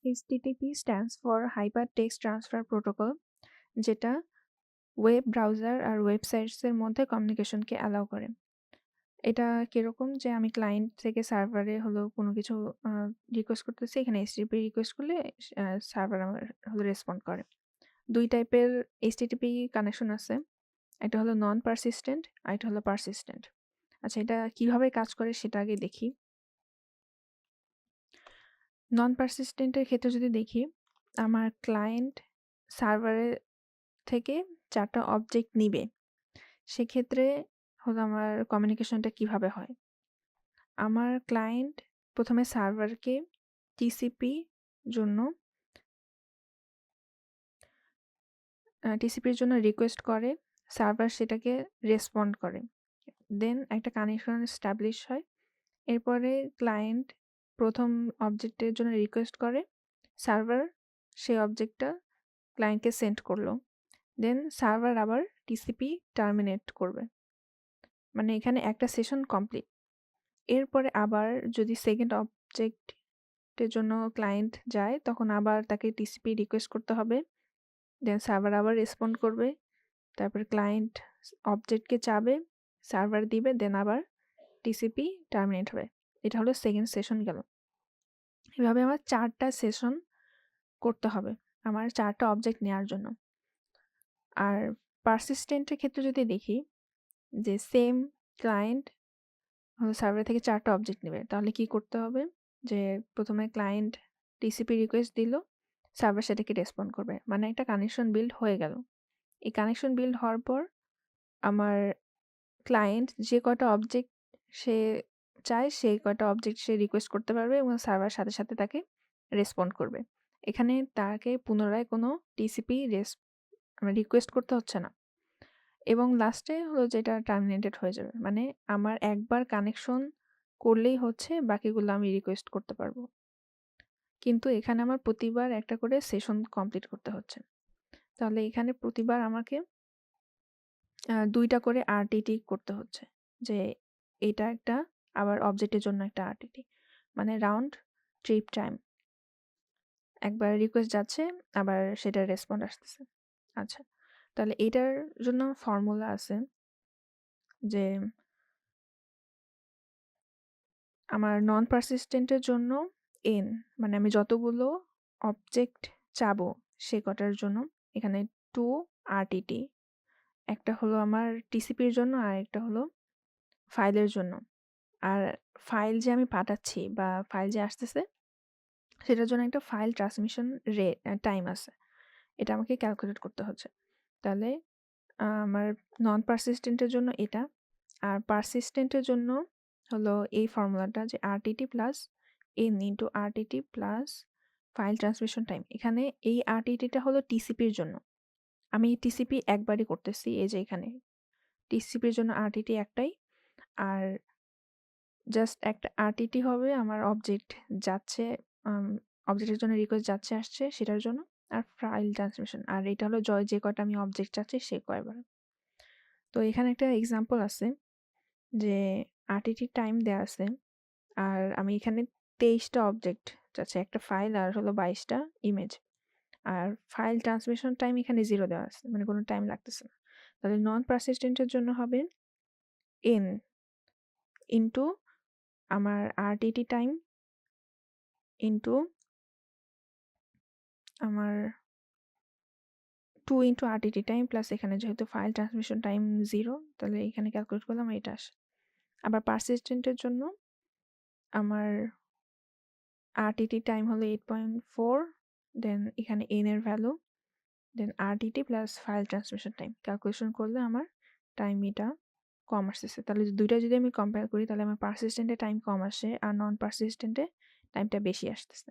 HTTP stands for Hypertext Transfer Protocol, যেটা web browser আর ওয়েবসাইটসের মধ্যে কমিউনিকেশনকে allow করে। এটা কিরকম যে আমি ক্লায়েন্ট থেকে সার্ভারে হলো কোনো কিছু রিকোয়েস্ট করতেছি, এখানে HTTP রিকোয়েস্ট করলে সার্ভার আমার হলো রেসপন্ড করে। 2 টাইপের HTTP কানেকশন আছে। একটা হলো নন পারসিস্টেন্ট আর একটা হলো পারসিস্টেন্ট। আচ্ছা, এটা কিভাবে কাজ করে সেটা আগে দেখি। নন পারসিস্টেন্টের ক্ষেত্রে যদি দেখি, আমার ক্লায়েন্ট সার্ভারে থেকে 4টা অবজেক্ট নিবে। সেক্ষেত্রে হলো আমার কমিউনিকেশনটা কিভাবে হয়? আমার ক্লায়েন্ট প্রথমে সার্ভারকে টিসিপির জন্য রিকোয়েস্ট করে, সার্ভার সেটাকে রেসপন্ড করে। দেন একটা কানেকশন এস্টাবলিশ হয়। এরপরে ক্লায়েন্ট প্রথম অবজেক্টের জন্য রিকোয়েস্ট করে, সার্ভার সেই অবজেক্টটা ক্লায়েন্টকে সেন্ড করলো। দেন সার্ভার আবার টিসিপি টার্মিনেট করবে, মানে এখানে একটা সেশন কমপ্লিট। এরপরে আবার যদি সেকেন্ড অবজেক্টের জন্য ক্লায়েন্ট যায়, তখন আবার তাকে টিসিপি রিকোয়েস্ট করতে হবে। দেন সার্ভার আবার রেসপন্ড করবে, তারপর ক্লায়েন্ট অবজেক্টকে চাবে, সার্ভার দিবে, দেন আবার টিসিপি টার্মিনেট হবে। এটা হলো সেকেন্ড সেশন গেল। এভাবে আমার 4টা সেশন করতে হবে আমার 4টা অবজেক্ট নেওয়ার জন্য। আর পারসিস্টেন্টের ক্ষেত্রে যদি দেখি যে সেম ক্লায়েন্ট সার্ভার থেকে 4টা অবজেক্ট নেবে, তাহলে কি করতে হবে? যে প্রথমে ক্লায়েন্ট টিসিপি রিকোয়েস্ট দিল, সার্ভার সেটাকে রেসপন্ড করবে, মানে একটা কানেকশন বিল্ড হয়ে গেল। এই কানেকশন বিল্ড হওয়ার পর আমার ক্লায়েন্ট যে কয়টা অবজেক্ট সে চায় সেই কয়টা অবজেক্ট সে রিকোয়েস্ট করতে পারবে এবং সার্ভার সাথে সাথে তাকে রেসপন্ড করবে। এখানে তাকে পুনরায় কোনো টিসিপি রিকোয়েস্ট করতে হচ্ছে না। এবং লাস্টে হলো যেটা টার্মিনেটেড হয়ে যাবে, মানে আমার একবার কানেকশন করলেই হচ্ছে বাকিগুলো আমি রিকোয়েস্ট করতে পারবো। কিন্তু এখানে আমার প্রতিবার একটা করে সেশন কমপ্লিট করতে হচ্ছে। তাহলে এখানে প্রতিবার আমাকে 2টা করে আরটিটি করতে হচ্ছে, যে এটা একটা আবার অবজেক্টের জন্য একটা আরটিটি, মানে রাউন্ড ট্রিপ টাইম। একবার রিকোয়েস্ট যাচ্ছে, আবার সেটা রেসপন্ড আসতেছে। আচ্ছা, তাহলে এটার জন্য ফর্মুলা আছে যে আমার নন পারসিস্টেন্টের জন্য n, মানে আমি যতগুলো অবজেক্ট চাবো সে কটার জন্য এখানে 2 আরটিটি, একটা হলো আমার টিসিপির জন্য আর একটা হলো ফাইলের জন্য। আর ফাইল যে আমি পাঠাচ্ছি বা ফাইল যে আসতেছে সেটার জন্য একটা ফাইল ট্রান্সমিশন টাইম আছে, এটা আমাকে ক্যালকুলেট করতে হচ্ছে। তাহলে আমার নন পারসিস্টেন্টের জন্য এটা, আর পারসিস্টেন্টের জন্য হলো এই ফর্মুলাটা যে RTT plus N into RTT plus file transmission time. এখানে এই আরটিটিটা হলো টিসিপির জন্য, আমি টিসিপি একবারই করতেছি, এই যে এখানে টিসিপির জন্য আরটিটি একটাই, আর জাস্ট একটা আরটিটি হবে আমার অবজেক্ট যাচ্ছে, অবজেক্টের জন্য রিকোয়েস্ট যাচ্ছে আসছে সেটার জন্য, আর ফাইল ট্রান্সমিশন, আর এটা হলো যে কয়টা আমি অবজেক্ট চাচ্ছি সে কয়বার। তো এখানে একটা এক্সাম্পল আছে যে আরটিটি টাইম দেওয়া আছে, আর আমি এখানে 23টা অবজেক্ট চাচ্ছি, একটা ফাইল আর হলো 22টা ইমেজ, আর ফাইল ট্রান্সমিশন টাইম এখানে 0 দেওয়া আছে, মানে কোনো টাইম লাগতেছে না। তাহলে নন পারসিস্টেন্টের জন্য হবে n ইন্টু আমার আরটিটি টাইম ইন্টু আমার 2 ইন্টু আরটিটি টাইম প্লাস এখানে যেহেতু ফাইল ট্রান্সমিশন টাইম 0, তাহলে এখানে ক্যালকুলেট করলাম এটা আসে। আবার পারসিস্টেন্টের জন্য আমার আরটিটি টাইম হলো 8.4, দেন এখানে n এর value, then RTT plus file transmission time calculation করলে আমার টাইম এটা কম আসতেছে। তাহলে দুইটা যদি আমি কম্পেয়ার করি তাহলে আমার পারসিস্টেন্টে টাইম কম আসে আর নন পারসিস্টেন্টে টাইমটা বেশি আসতেছে।